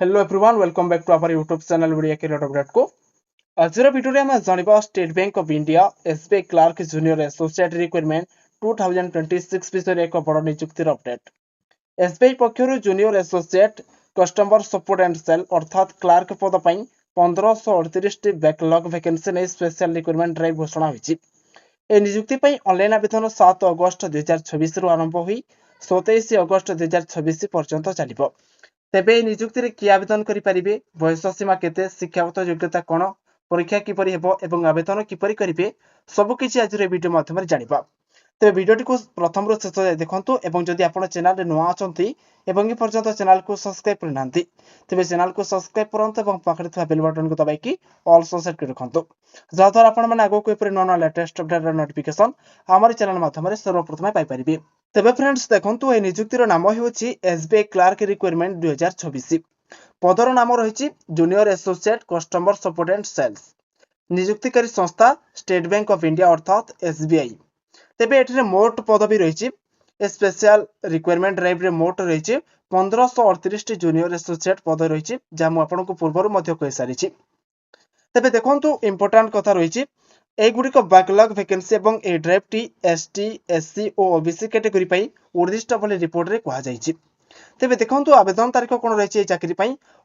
Hello everyone welcome back to our YouTube channel video career update को। आज video में जानिबा State Bank of India SBI clerk junior associate requirement 2026 विषय एक बड़ नियुक्तिर अपडेट। एसबीआई पक्षर junior associate customer support and sale अर्थात क्लार्क पद पर 1538 बैकलॉग वैकेंसी नहीं स्पेशल रिक्वायरमेंट ड्राइव घोषणा होती। नियुक्ति ऑनलाइन आवेदन 7 अगस्त 2026 आरंभ हो 27 अगस्त 2026 पर्यंत चलिबो। तेबे नियुक्ति किए आवेदन करें, बयस सीमा केते, शिक्षागत योग्यता कौन, परीक्षा किपरि हेबो एवं आवेदन किपरि करेंगे सबकिछि आज वीडियो माध्यम जानिबा। तेबे वीडियोटी को प्रथम रो शेष जाए देखंतु एवं जदि आपण चैनल रे नुआ अछंती एवं ए पर्यंत चैनल को सब्सक्राइब करनांती तेबे चैनल को सब्सक्राइब करंतु एवं पाखरे था बेल बटन को दबाइकी ऑल सेट कर रखंतु जा द्वारा आपण माने आगो को ऊपर नया लेटेस्ट अपडेट नोटिफिकेशन हमर चैनल माध्यम सर्वप्रथम पाई परिबे। तेबे फ्रेंड्स देखंतु ए नियुक्तिर नाम हेउछि एसबीआई क्लार्क रिक्वायरमेंट 2026। पदर नाम रही junior associate customer support and sales. नियुक्तिकारी संस्था स्टेट बैंक ऑफ इंडिया अर्थात एसबीआई। तेबे एठरे मोट पदवी रही स्पेशल रिक्वायरमेंट ड्राइव रे मोट रही 1538 जूनियर एसोसिएट पद रही जहाँ मुझे पूर्व कही सारी। तेबे देखंतु इंपोर्टेंट कथा रही एगुड़िक बैकलॉग वैकेंसी और ए ड्राइव टी एसटी एससी और ओबीसी कैटेगरी पर उद्दिष्ट बोली रिपोर्ट रे कहा जायछि। तेबे देखंतु आवेदन तारीख कौन रही चाकरी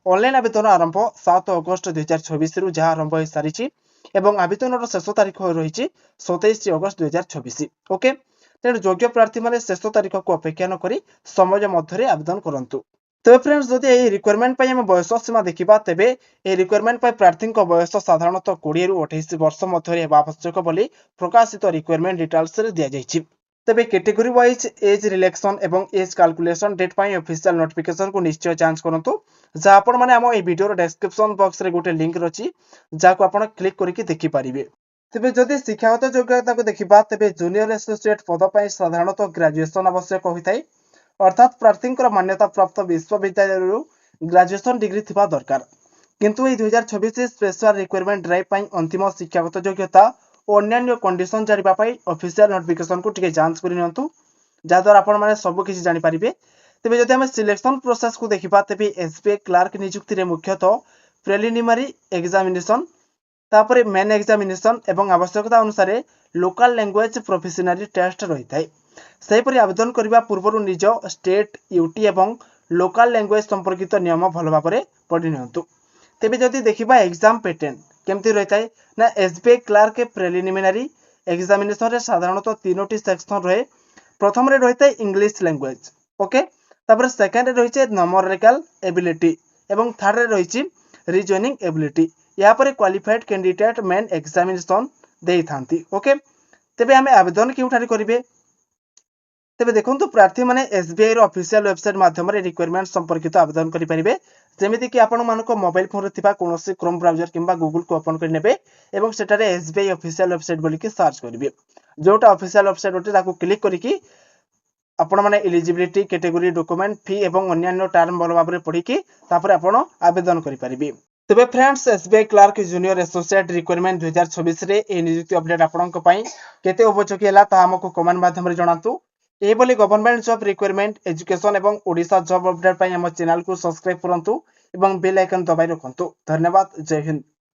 ऑनलाइन आवेदन आरंभ 7 अगस्त 2026 रु जहाँ आरंभ हो सारी एवं आवेदन शेष तारीख रही 27 अगस्त 2026। ओके, तेणु योग्य प्रार्थी मैंने शेष तारीख को अपेक्षा नक समय मध्य आवेदन करूँ। तेज फ्रेंड्स जदि यह रिक्वायरमेंट आम बयस सीमा देखा तेबे रिक्वायरमेंट प्रार्थी बयस साधारणतः 20 रु 28 वर्ष मध्य आवश्यक बोली प्रकाशित रिक्वायरमेंट डिटेल्स दि जाइए। तेबे कैटेगरी वाइज एज रिलेक्शन एवं एज कैलकुलेशन डेट पर ऑफिशियल नोटिफिकेशन को निश्चय जांच करूँ जहाँ आपण मैंने आम वीडियो डिस्क्रिप्शन बॉक्स रे गोटे लिंक रही जहाँ आप क्लिक करके देखिपारे। तेबे जदि शिक्षागत योग्यता को देखा तेबे जूनियर एसोसिएट पद पर साधारणतः ग्रेजुएशन आवश्यक होता है अर्थात प्रार्थी मान्यता प्राप्त विश्वविद्यालय ग्रेजुएशन डिग्री थिबा दरकार। किंतु 2026 स्पेशल रिक्वायरमेंट ड्राइव पर अंतिम शिक्षागत योग्यता और अन्य कंडीशन जानिबा पई ऑफिशियल नोटिफिकेशन को टिके जांच करि नियंतु जाद्वारा आपण माने सब किछि जानि परिबे। तेबे जदि हम सिलेक्शन प्रोसेस को देखिबा तेबे एसबीआई क्लार्क नियुक्ति रे मुख्यतः प्रिलिमिनरी एग्जामिनेशन तापरे मेन एग्जामिनेशन एवं आवश्यकता अनुसार लोकल लैंग्वेज प्रोफेशनल टेस्ट रही है। सेहीपरि आवेदन करने पूर्व निज स्टेट यूटी एवं लोकल लैंग्वेज संपर्कित नियम भल भाव पढ़ी नियंतु। तेबे जदि देखिबा एग्जाम पैटर्न केमती रही है ना एसबीआई क्लार्क प्रिलिमिनरी एग्जामिनेशन रे साधारणतः 3टी सेक्शन रहे। प्रथम रे रही है इंग्लिश लैंग्वेज, ओके, तापर सेकंड रे रही है न्यूमेरिकल एबिलिटी एवं थर्ड रे रही रीजनिंग एबिलिटी। या पर क्वालिफाइड कैंडिडेट मेन एग्जामिनेशन दे थांती। ओके, तेबे हमें आवेदन केउठारे करिवे तेबे देखंतु प्रार्थी माने एसबीआई रो ऑफिशियल वेबसाइट माध्यम रे रिक्वायरमेंट संपर्कित आवेदन करि परिबे। जेमिति कि आपण मानको मोबाइल फोन रे थिबा कोनोसी क्रोम ब्राउजर किंबा गूगल को ओपन कर नेबे एवं सेटारे एसबीआई ऑफिशियल वेबसाइट बोली कि सर्च करिवे। जोटा ऑफिशियल वेबसाइट ओटे ताको क्लिक करिकि आपण माने एलिजिबिलिटी कैटेगरी डॉक्यूमेंट फी एवं अन्य टर्म बोल भाबरे पढी कि तापर आपण आवेदन करि परिबे। तेबे friends SBI clerk junior associate requirement 2026 रे ए नियुक्ति अपडेट आपणक पई केते उपयोगी हला ता हमको कमेंट माध्यम रे जणातु। ए बोली गवर्नमेंट जॉब रिक्वायरमेंट एजुकेशन एवं ओडिशा जॉब अपडेट पई हम चैनल को सब्सक्राइब करंतु एवं बेल आइकन दबाई रखंतु। धन्यवाद, जय हिंद।